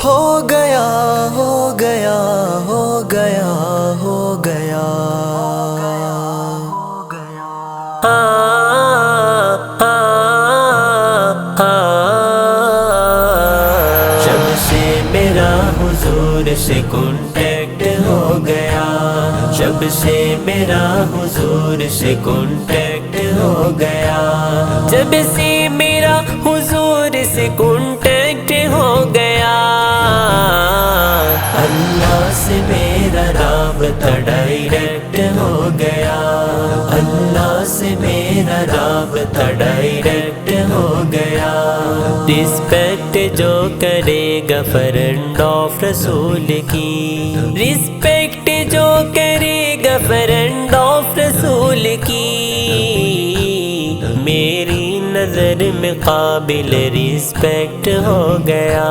ہو گیا ہو گیا ہو گیا ہو گیا جب سے میرا حضور سے کانٹیکٹ ہو گیا، جب سے میرا حضور سے کانٹیکٹ ہو گیا، جب سے میرا حضور سے کانٹیکٹ ہو گیا، اللہ سے میرا رابطہ ڈائریکٹ ہو گیا، اللہ سے میرا رابطہ ڈائریکٹ ہو گیا۔ رسپیکٹ جو کرے گا فرینڈ آف رسول کی، رسپیکٹ جو کرے گا فرینڈ آف رسول کی، میری نظر میں قابل رسپیکٹ ہو گیا۔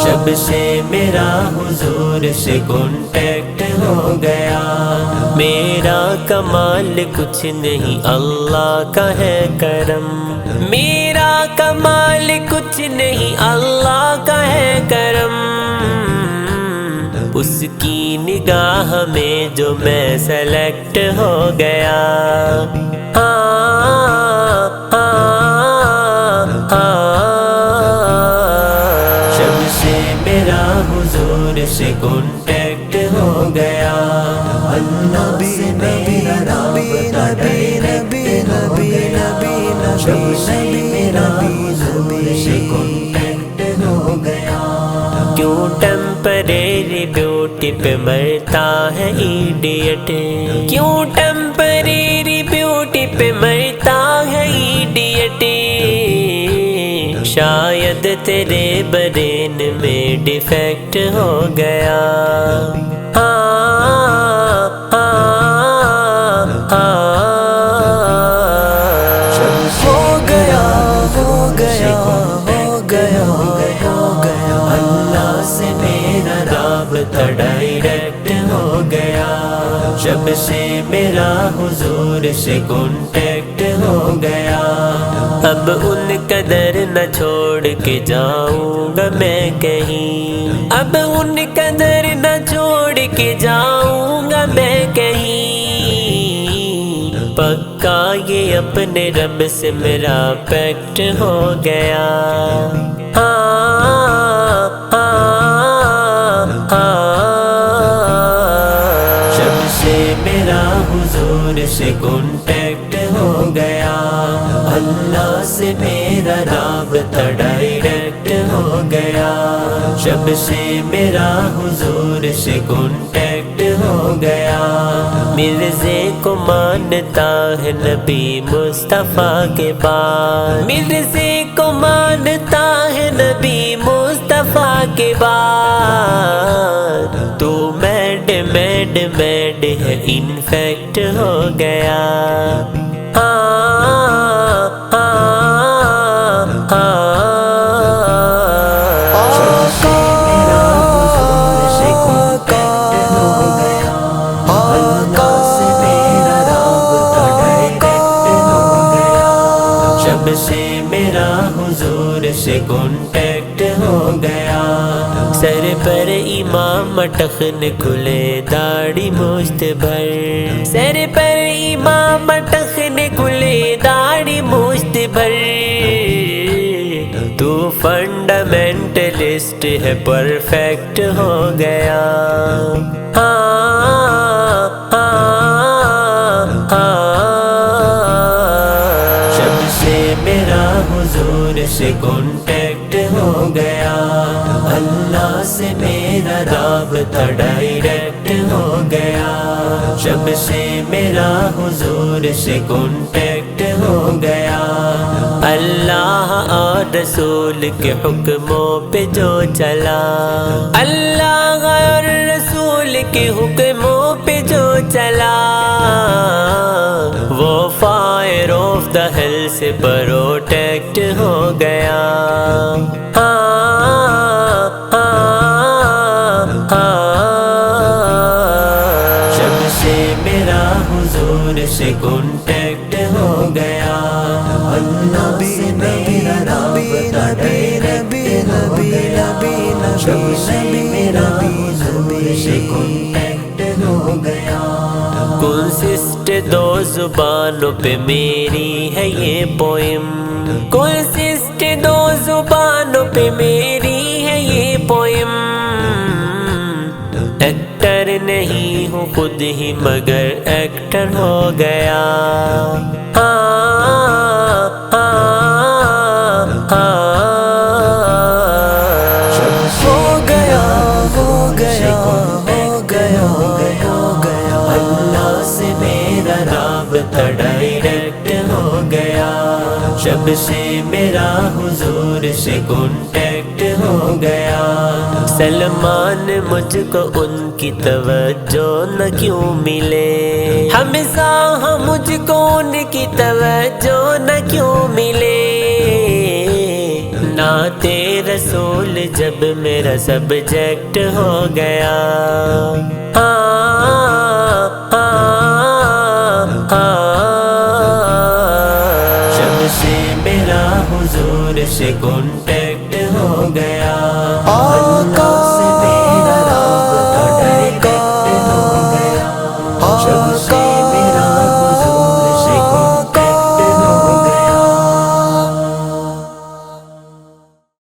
جب سے میرا حضور سے کانٹیکٹ ہو گیا، میرا کمال کچھ نہیں اللہ کا ہے کرم، میرا کمال کچھ نہیں اللہ کا ہے کرم، اس کی نگاہ میں جو میں سلیکٹ ہو گیا۔ جب سے میرا حضور سے کانٹیکٹ ہو گیا، اللہ سے میرا رابطہ ڈائریکٹ ہو گیا، جب سے میرا حضور سے کانٹیکٹ ہو گیا۔ کیوں ٹیمپریری بیوٹی پہ مرتا ہے ایڈیٹ، کیوں ٹیمپریری بیوٹی پہ مرتا ہے ایڈیٹ، شاید تیرے برین میں ڈیفیکٹ ہو گیا۔ جب ہو گیا ہو گیا ہو گیا ہو گیا، اللہ سے میرا رابطہ ڈائریکٹ ہو گیا، جب سے میرا حضور سے کانٹیکٹ ہو گیا، اب ان قدر نہ چھوڑ کے جاؤں گا میں کہیں، اب ان قدر نہ چھوڑ کے جاؤں گا میں کہیں، پکا یہ اپنے رب سے میرا پیکٹ ہو گیا۔ جب سے میرا حضور سے کانٹیکٹ ہو گیا، اللہ سے میرا رابطہ ڈائریکٹ ہو گیا، جب سے میرا حضور سے کانٹیکٹ ہو گیا، مرزے کو مانتا ہے نبی مصطفیٰ کے بعد، مرزے کو مانتا ہے نبی مصطفیٰ کے بعد، تو میڈ میڈ میڈ ہے انفیکٹ ہو گیا۔ جب سے میرا حضور سے کانٹیکٹ ہو گیا، سر پر امام ٹخن کھلے داڑھی مشت بھر، سر پر امام ٹخن کھلے داڑھی مشت بھر، تو فنڈامنٹلسٹ ہے پرفیکٹ ہو گیا۔ جب سے میرا حضور سے کانٹیکٹ ہو گیا، اللہ سے میرا رابطہ ڈائریکٹ ہو گیا، جب سے میرا حضور سے کانٹیکٹ ہو گیا، اللہ اور رسول کے حکموں پہ جو چلا، اللہ اور رسول کے حکموں پہ جو چلا، وہ فائر آف دا ہیل سے پروٹیکٹ ہو گیا۔ نبی نبی نبی نبی جب سے میرا نبی حضور سے کانٹیکٹ ہو گیا. کنسسٹ دو زبانوں پہ میری ہے یہ پوئم، کنسسٹ دو زبانوں پہ میری ہے یہ پوئم. ایکٹر نہیں ہوں خود ہی مگر ایکٹر ہو گیا. ہو گیا ہو گیا ہو گیا ہو گیا اللہ سے میرا رابطہ ڈائریکٹ ہو گیا. جب سے میرا حضور سے کانٹیکٹ ہو گیا. سلمان مجھ کو ان کی توجہ نہ کیوں ملے، ہمیشہ مجھ کو ان کی توجہ نہ کیوں ملے. نعت رسول جب میرا سبجیکٹ ہو گیا. جب سے میرا حضور سے کانٹیکٹ